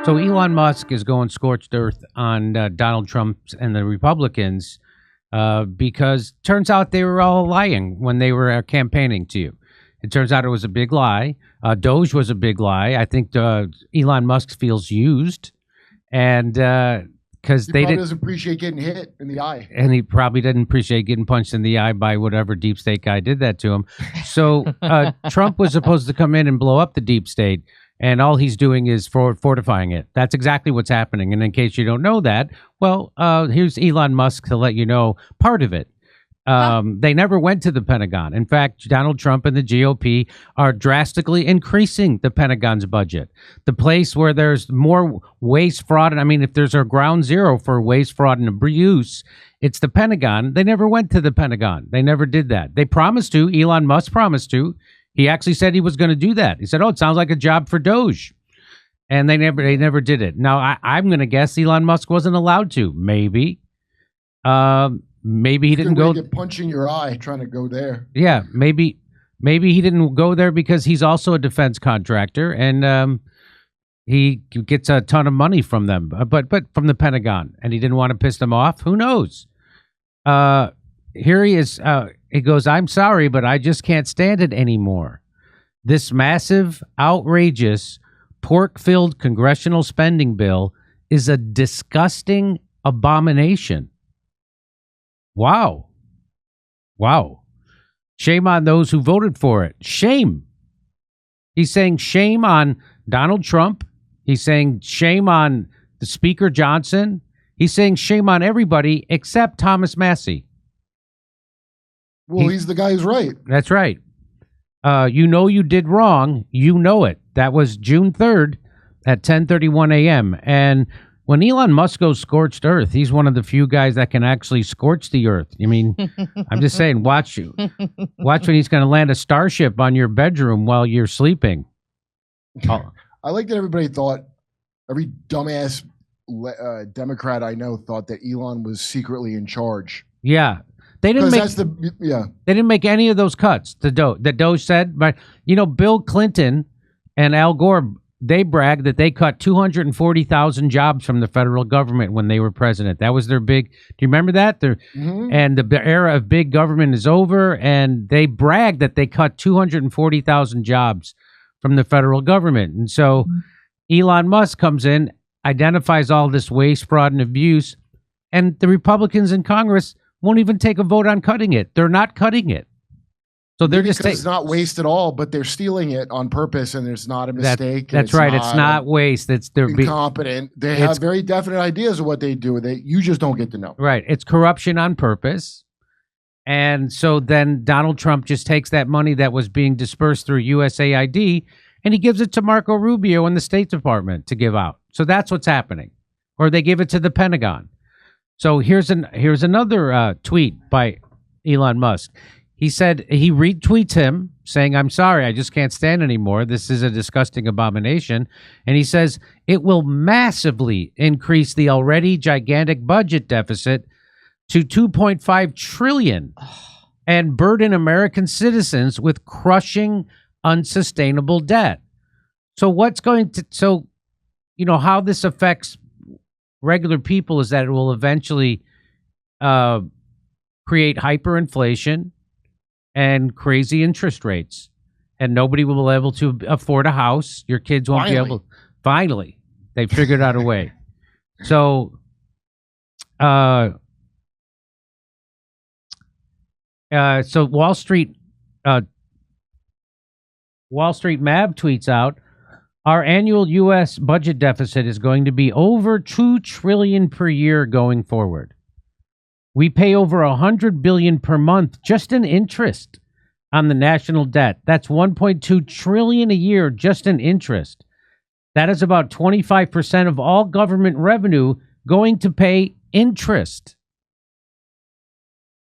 So Elon Musk is going scorched earth on Donald Trump and the Republicans because turns out they were all lying when they were campaigning to you. It turns out it was a big lie. DOGE was a big lie. I think Elon Musk feels used, and because they doesn't appreciate getting hit in the eye, and he probably didn't appreciate getting punched in the eye by whatever deep state guy did that to him. So Trump was supposed to come in and blow up the deep state. And all he's doing is fortifying it. That's exactly what's happening. And in case you don't know that, well, here's Elon Musk to let you know part of it. They never went to the Pentagon. In fact, Donald Trump and the GOP are drastically increasing the Pentagon's budget. The place where there's more waste, fraud, and I mean, if there's a ground zero for waste, fraud, and abuse, it's the Pentagon. They never went to the Pentagon. They never did that. They promised to. Elon Musk promised to. He actually said he was going to do that. He said, "Oh, it sounds like a job for DOGE," and they never did it. Now, I'm going to guess Elon Musk wasn't allowed to. Maybe he didn't go. Get punched in your eye trying to go there. Yeah, maybe he didn't go there because he's also a defense contractor and he gets a ton of money from them, but from the Pentagon, and he didn't want to piss them off. Who knows? Here he is. He goes, "I'm sorry, but I just can't stand it anymore. This massive, outrageous, pork-filled congressional spending bill is a disgusting abomination." Wow. Shame on those who voted for it. Shame. He's saying shame on Donald Trump. He's saying shame on the Speaker Johnson. He's saying shame on everybody except Thomas Massie. Well, he's the guy who's right. That's right. You know you did wrong. You know it. That was June 3rd at 10:31 a.m. And when Elon Musk goes scorched earth, he's one of the few guys that can actually scorch the earth. I mean, I'm just saying, watch when he's going to land a starship on your bedroom while you're sleeping. Oh. I like that everybody thought, every dumbass Democrat I know thought that Elon was secretly in charge. Yeah. They didn't They didn't make any of those cuts. The DOGE said, but Bill Clinton and Al Gore, they bragged that they cut 240,000 jobs from the federal government when they were president. That was their big. Do you remember that? And the era of big government is over, and they bragged that they cut 240,000 jobs from the federal government. And so Elon Musk comes in, identifies all this waste, fraud, and abuse, and the Republicans in Congress won't even take a vote on cutting it. They're not cutting it. So they're just it's not waste at all, but they're stealing it on purpose, and there's not a mistake. That's right. It's not waste. They're incompetent. They have very definite ideas of what they do with it. You just don't get to know. Right. It's corruption on purpose. And so then Donald Trump just takes that money that was being dispersed through USAID and he gives it to Marco Rubio in the State Department to give out. So that's what's happening. Or they give it to the Pentagon. So here's another tweet by Elon Musk. He said he retweets him saying, "I'm sorry, I just can't stand anymore. This is a disgusting abomination." And he says it will massively increase the already gigantic budget deficit to $2.5 trillion and burden American citizens with crushing unsustainable debt. So how this affects regular people is that it will eventually create hyperinflation and crazy interest rates, and nobody will be able to afford a house. Your kids won't be able. Finally, they figured out a way. So, Wall Street Mav tweets out, "Our annual U.S. budget deficit is going to be over $2 trillion per year going forward. We pay over $100 billion per month just in interest on the national debt. That's $1.2 trillion a year just in interest. That is about 25% of all government revenue going to pay interest."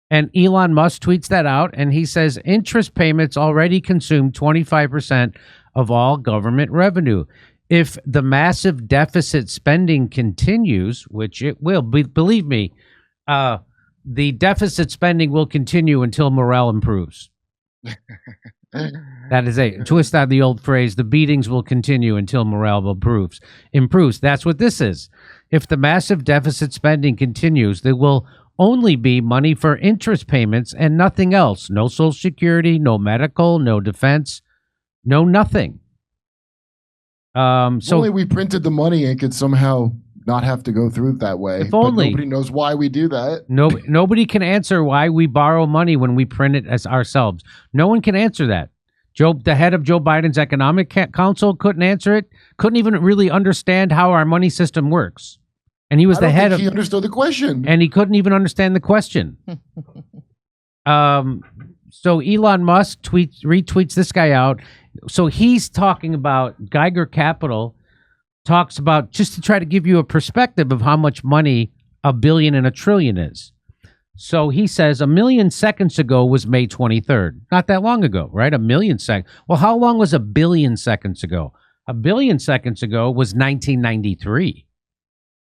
And Elon Musk tweets that out, and he says interest payments already consume 25% of all government revenue. If the massive deficit spending continues, which it will, believe me, the deficit spending will continue until morale improves. That is a twist on the old phrase, the beatings will continue until morale improves. That's what this is. If the massive deficit spending continues, there will only be money for interest payments and nothing else. No Social Security, no medical, no defense, no nothing. So only we printed the money and could somehow not have to go through it that way. If only. But nobody knows why we do that. Nobody can answer why we borrow money when we print it as ourselves. No one can answer that. The head of Joe Biden's economic council couldn't answer it. Couldn't even really understand how our money system works. And he was the head of. He understood the question, and he couldn't even understand the question. So Elon Musk retweets this guy out. So he's talking about Geiger Capital. Talks about, just to try to give you a perspective of how much money a billion and a trillion is. So he says 1 million seconds ago was May 23rd. Not that long ago, right? 1 million seconds. Well, how long was 1 billion seconds ago? 1 billion seconds ago was 1993.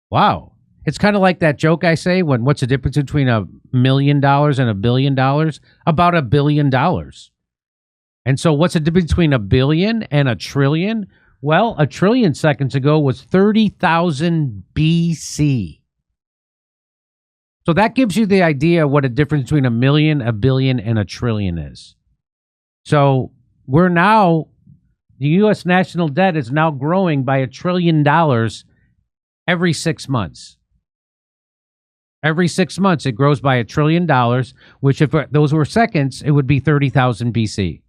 Wow. It's kind of like that joke I say when what's the difference between $1 million and $1 billion? About $1 billion. And so what's the difference between a billion and a trillion? Well, a trillion seconds ago was 30,000 BC. So that gives you the idea what a difference between a million, a billion, and a trillion is. So we're now, the U.S. national debt is now growing by $1 trillion every 6 months. Every 6 months, it grows by $1 trillion, which if those were seconds, it would be 30,000 BC.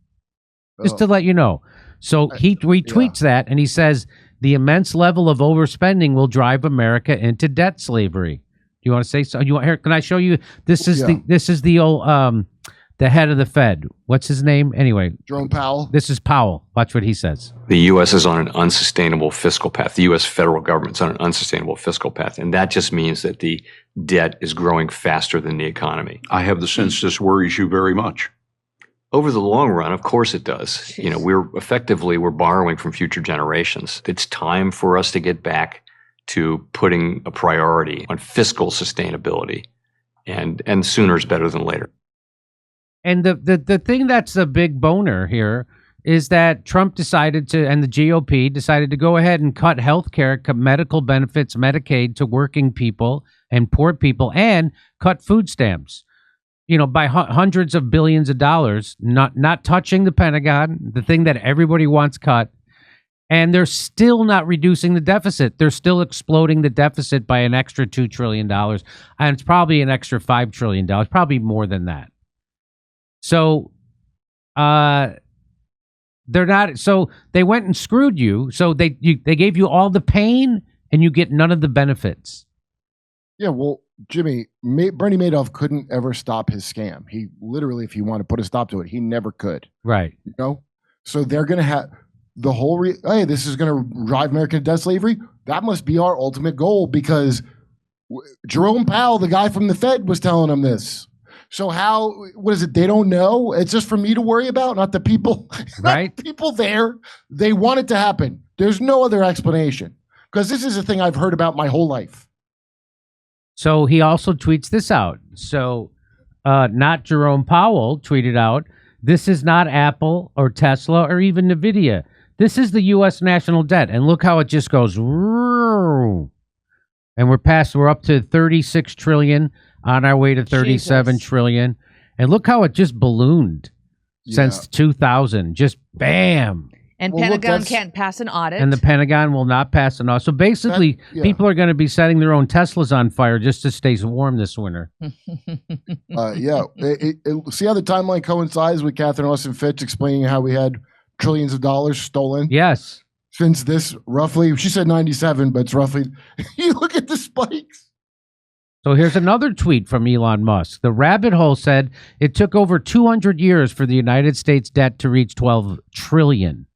Just to let you know. So he retweets that, and he says, the immense level of overspending will drive America into debt slavery. Do you want to say so? You want here? Can I show you? This is the old the head of the Fed. What's his name? Anyway, Jerome Powell. This is Powell. Watch what he says. The U.S. is on an unsustainable fiscal path. The U.S. federal government's on an unsustainable fiscal path, and that just means that the debt is growing faster than the economy. I have the sense this worries you very much. Over the long run, of course it does. Jeez. You know, we're borrowing from future generations. It's time for us to get back to putting a priority on fiscal sustainability, and sooner is better than later. And the thing that's the big boner here is that Trump decided to, and the GOP decided to go ahead and cut health care, cut medical benefits, Medicaid to working people and poor people, and cut food stamps. You know, by hundreds of billions of dollars, not touching the Pentagon, the thing that everybody wants cut. And they're still not reducing the deficit. They're still exploding the deficit by an extra $2 trillion. And it's probably an extra $5 trillion, probably more than that. So they're not. So they went and screwed you. So they gave you all the pain and you get none of the benefits. Yeah, well, Jimmy, Bernie Madoff couldn't ever stop his scam. He literally, if he wanted to put a stop to it, he never could. Right. You know? So they're going to have the whole, hey, this is going to drive America to debt slavery. That must be our ultimate goal, because Jerome Powell, the guy from the Fed, was telling them this. So what is it? They don't know. It's just for me to worry about, not the people. Right. Not the people there. They want it to happen. There's no other explanation, because this is a thing I've heard about my whole life. So he also tweets this out. So not Jerome Powell tweeted out, this is not Apple or Tesla or even NVIDIA. This is the U.S. national debt. And look how it just goes. And we're up to 36 trillion, on our way to 37 trillion. And look how it just ballooned since 2000. Just bam. And Pentagon can't pass an audit. And the Pentagon will not pass an audit. So basically, people are going to be setting their own Teslas on fire just to stay warm this winter. See how the timeline coincides with Catherine Austin Fitch explaining how we had trillions of dollars stolen? Yes. Since this roughly, she said 97, but it's roughly, you look at the spikes. So here's another tweet from Elon Musk. The rabbit hole said it took over 200 years for the United States debt to reach 12 trillion.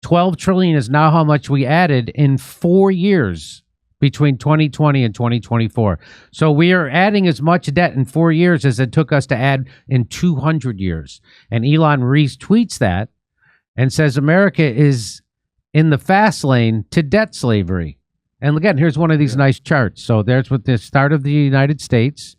12 trillion is now how much we added in 4 years between 2020 and 2024. So we are adding as much debt in 4 years as it took us to add in 200 years. And Elon retweets that and says America is in the fast lane to debt slavery. And again, here's one of these nice charts. So there's with the start of the United States,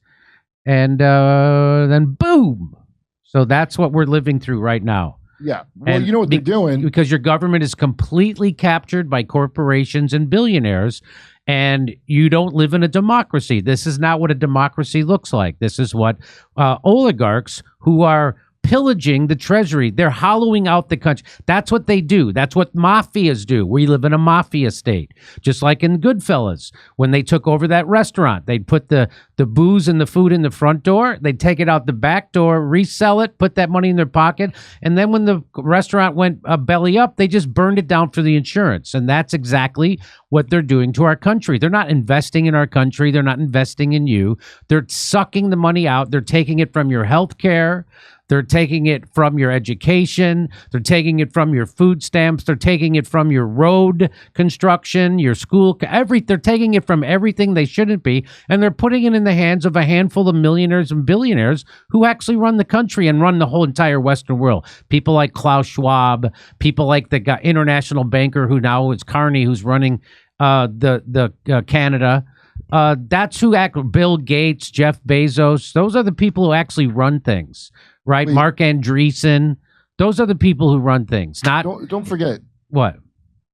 and then boom. So that's what we're living through right now. Yeah. Well, And you know what they're doing. because your government is completely captured by corporations and billionaires, and you don't live in a democracy. This is not what a democracy looks like. This is what oligarchs who are pillaging the treasury. They're hollowing out the country. That's what they do. That's what mafias do. We live in a mafia state. Just like in Goodfellas, when they took over that restaurant, they'd put the booze and the food in the front door. They'd take it out the back door, resell it, put that money in their pocket. And then when the restaurant went belly up, they just burned it down for the insurance. And that's exactly what they're doing to our country. They're not investing in our country. They're not investing in you. They're sucking the money out. They're taking it from your health care. They're taking it from your education. They're taking it from your food stamps. They're taking it from your road construction, your school. They're taking it from everything they shouldn't be, and they're putting it in the hands of a handful of millionaires and billionaires who actually run the country and run the whole entire Western world. People like Klaus Schwab, people like the international banker who now is Carney, who's running Canada. That's who Bill Gates, Jeff Bezos. Those are the people who actually run things. Right, wait. Mark Andreessen. Those are the people who run things. Not don't forget what,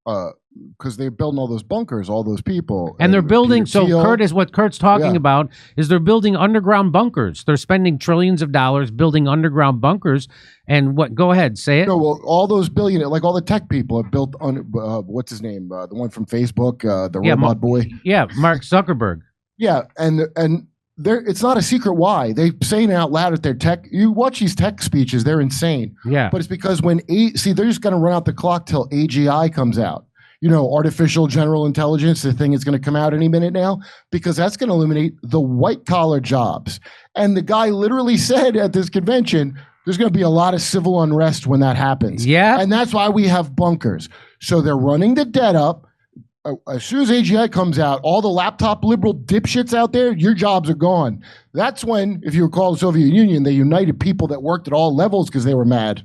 because they're building all those bunkers, all those people, and they're building. Peter Thiel. What Kurt's talking about is they're building underground bunkers. They're spending trillions of dollars building underground bunkers. And what? Go ahead, say it. No, well, all those billionaires, like all the tech people, have built on. What's his name? The one from Facebook, the robot boy. Yeah, Mark Zuckerberg. Yeah, and. It's not a secret why. They saying it out loud at their tech. You watch these tech speeches, they're insane. Yeah. But it's because they're just going to run out the clock till AGI comes out. You know, artificial general intelligence, the thing is going to come out any minute now, because that's going to eliminate the white collar jobs. And the guy literally said at this convention, there's going to be a lot of civil unrest when that happens. Yeah. And that's why we have bunkers. So they're running the debt up. As soon as AGI comes out, all the laptop liberal dipshits out there, your jobs are gone. That's when, if you recall the Soviet Union, they united people that worked at all levels because they were mad.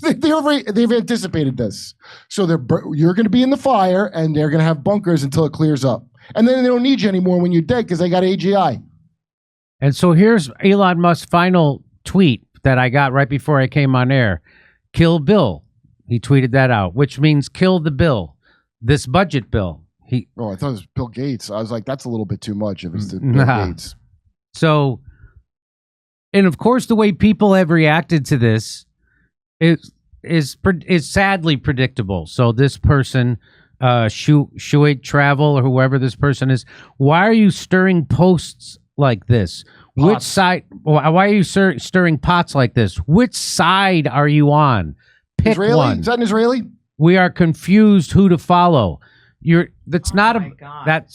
They've anticipated this. So you're going to be in the fire, and they're going to have bunkers until it clears up. And then they don't need you anymore when you're dead because they got AGI. And so here's Elon Musk's final tweet that I got right before I came on air. Kill Bill. He tweeted that out, which means kill the bill. This budget bill. I thought it was Bill Gates. I was like, that's a little bit too much if it's Bill Gates. So, and of course, the way people have reacted to this is sadly predictable. So this person, Shuait Travel or whoever this person is, why are you stirring posts like this? Pots. Which side? Why are you stirring pots like this? Which side are you on? Pick Israeli? one. Is that an Israeli? We are confused who to follow. So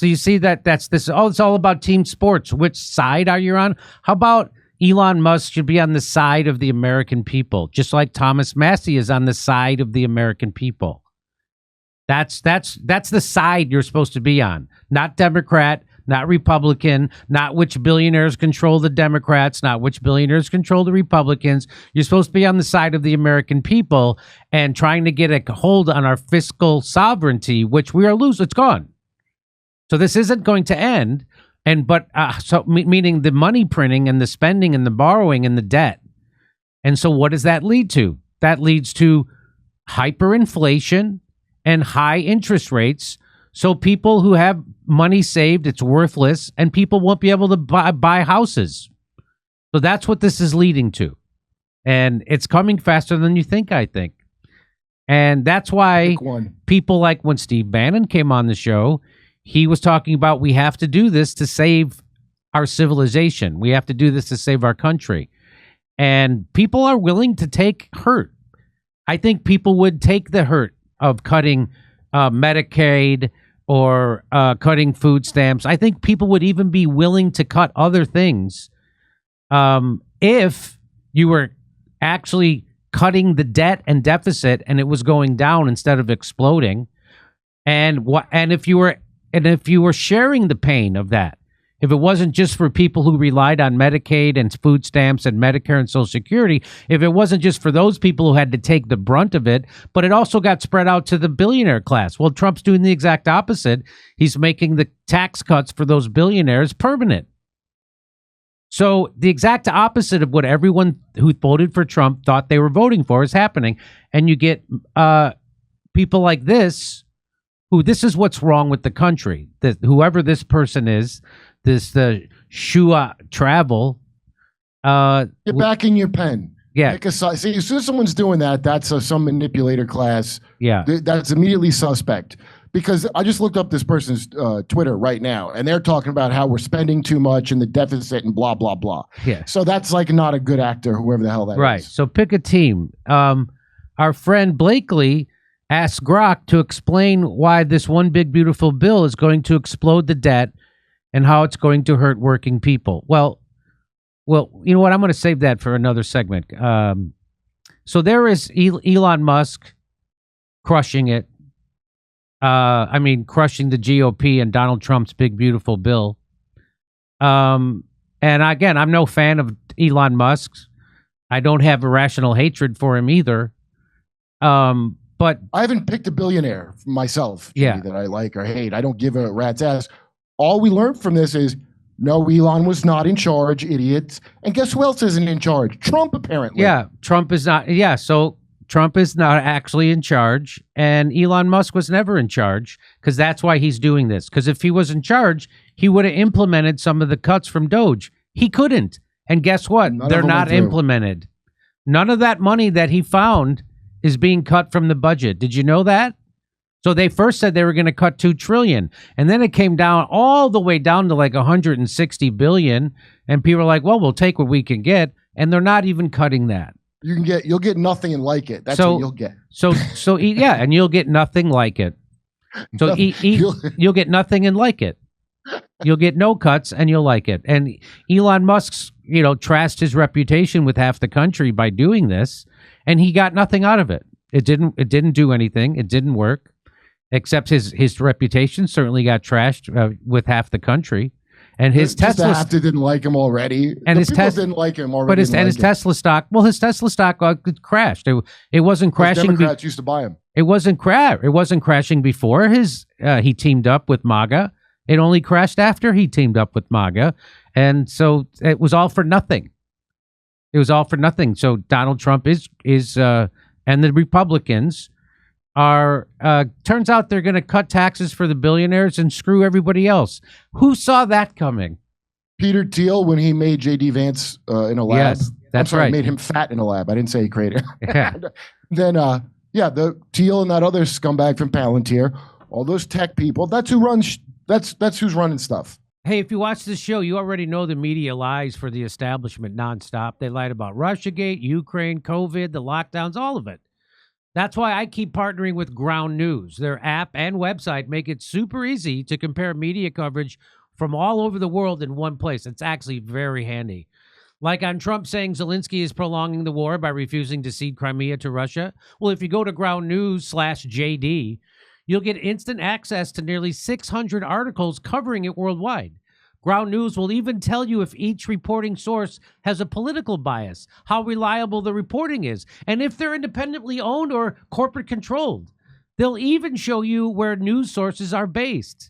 you see that's this. Oh, it's all about team sports. Which side are you on? How about Elon Musk should be on the side of the American people, just like Thomas Massey is on the side of the American people. That's the side you're supposed to be on, not Democrat, not Republican, not which billionaires control the Democrats, not which billionaires control the Republicans. You're supposed to be on the side of the American people and trying to get a hold on our fiscal sovereignty, which we are losing. It's gone. So this isn't going to end. Meaning the money printing and the spending and the borrowing and the debt. And so what does that lead to? That leads to hyperinflation and high interest rates. So people who have money saved, it's worthless, and people won't be able to buy houses. So that's what this is leading to. And it's coming faster than you think, I think. And that's why people like when Steve Bannon came on the show, he was talking about we have to do this to save our civilization. We have to do this to save our country. And people are willing to take hurt. I think people would take the hurt of cutting Medicaid or cutting food stamps. I think people would even be willing to cut other things if you were actually cutting the debt and deficit and it was going down instead of exploding. And if you were sharing the pain of that, if it wasn't just for people who relied on Medicaid and food stamps and Medicare and Social Security, if it wasn't just for those people who had to take the brunt of it, but it also got spread out to the billionaire class. Well, Trump's doing the exact opposite. He's making the tax cuts for those billionaires permanent. So the exact opposite of what everyone who voted for Trump thought they were voting for is happening. And you get people like this, who this is what's wrong with the country. That whoever this person is, the Shua Travel. Get back in your pen. Yeah. Pick a side. See, as soon as someone's doing that, that's some manipulator class. Yeah. That's immediately suspect. Because I just looked up this person's Twitter right now, and they're talking about how we're spending too much and the deficit and blah, blah, blah. Yeah. So that's like not a good actor, whoever the hell that is. Right. So pick a team. Our friend Blakely asked Grok to explain why this one big, beautiful bill is going to explode the debt and how it's going to hurt working people. Well, you know what? I'm going to save that for another segment. So there is Elon Musk crushing it. Crushing the GOP and Donald Trump's big, beautiful bill. And again, I'm no fan of Elon Musk. I don't have irrational hatred for him either. But I haven't picked a billionaire myself, yeah, that I like or hate. I don't give a rat's ass. All we learned from this is, no, Elon was not in charge, idiots. And guess who else isn't in charge? Trump, apparently. Yeah, Trump is not. Yeah, so Trump is not actually in charge, and Elon Musk was never in charge, because that's why he's doing this. Because if he was in charge, he would have implemented some of the cuts from DOGE. He couldn't. And guess what? They're not implemented. None of that money that he found is being cut from the budget. Did you know that? So they first said they were going to cut $2 trillion, and then it came down all the way down to like $160 billion, and people are like, well, we'll take what we can get, and they're not even cutting that. You'll get nothing and like it. That's what you'll get. Yeah, and you'll get nothing like it. So you'll get nothing and like it. You'll get no cuts and you'll like it. And Elon Musk's, trashed his reputation with half the country by doing this, and he got nothing out of it. It didn't do anything. It didn't work, except his reputation certainly got trashed with half the country. And his Tesla didn't like him already. And his Tesla didn't like him already. But his Tesla stock, his Tesla stock crashed. It wasn't crashing. Democrats used to buy him. It wasn't crashing before he teamed up with MAGA. It only crashed after he teamed up with MAGA, and so it was all for nothing. It was all for nothing. So Donald Trump is and the Republicans are turns out they're going to cut taxes for the billionaires and screw everybody else. Who saw that coming? Peter Thiel, when he made J.D. Vance in a lab. Yes, that's right. Made him fat in a lab. I didn't say he created. Yeah. Then the Thiel and that other scumbag from Palantir, all those tech people. That's who runs. That's who's running stuff. Hey, if you watch this show, you already know the media lies for the establishment nonstop. They lied about Russiagate, Ukraine, COVID, the lockdowns, all of it. That's why I keep partnering with Ground News. Their app and website make it super easy to compare media coverage from all over the world in one place. It's actually very handy. Like on Trump saying Zelensky is prolonging the war by refusing to cede Crimea to Russia. Well, if you go to Ground News/JD, you'll get instant access to nearly 600 articles covering it worldwide. Ground News will even tell you if each reporting source has a political bias, how reliable the reporting is, and if they're independently owned or corporate controlled. They'll even show you where news sources are based.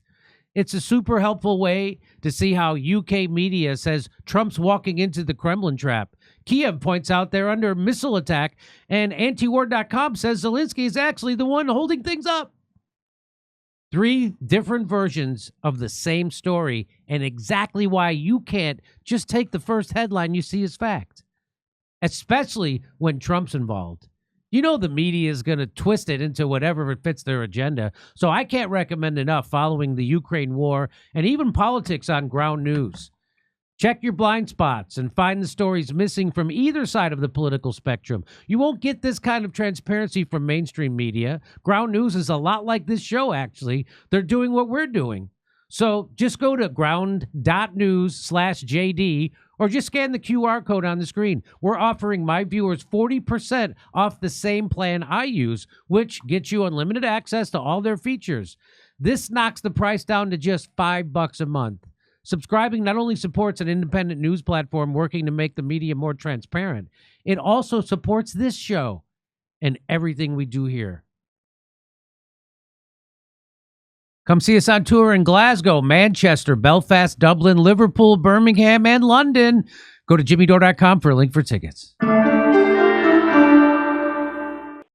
It's a super helpful way to see how UK media says Trump's walking into the Kremlin trap. Kiev points out they're under missile attack, and antiwar.com says Zelensky is actually the one holding things up. 3 different versions of the same story, and exactly why you can't just take the first headline you see as fact, especially when Trump's involved. You know the media is going to twist it into whatever it fits their agenda, so I can't recommend enough following the Ukraine war and even politics on Ground News. Check your blind spots and find the stories missing from either side of the political spectrum. You won't get this kind of transparency from mainstream media. Ground News is a lot like this show, actually. They're doing what we're doing. So just go to ground.news/JD or just scan the QR code on the screen. We're offering my viewers 40% off the same plan I use, which gets you unlimited access to all their features. This knocks the price down to just $5 a month. Subscribing not only supports an independent news platform working to make the media more transparent, it also supports this show and everything we do here. Come see us on tour in Glasgow, Manchester, Belfast, Dublin, Liverpool, Birmingham, and London. Go to jimmydore.com for a link for tickets.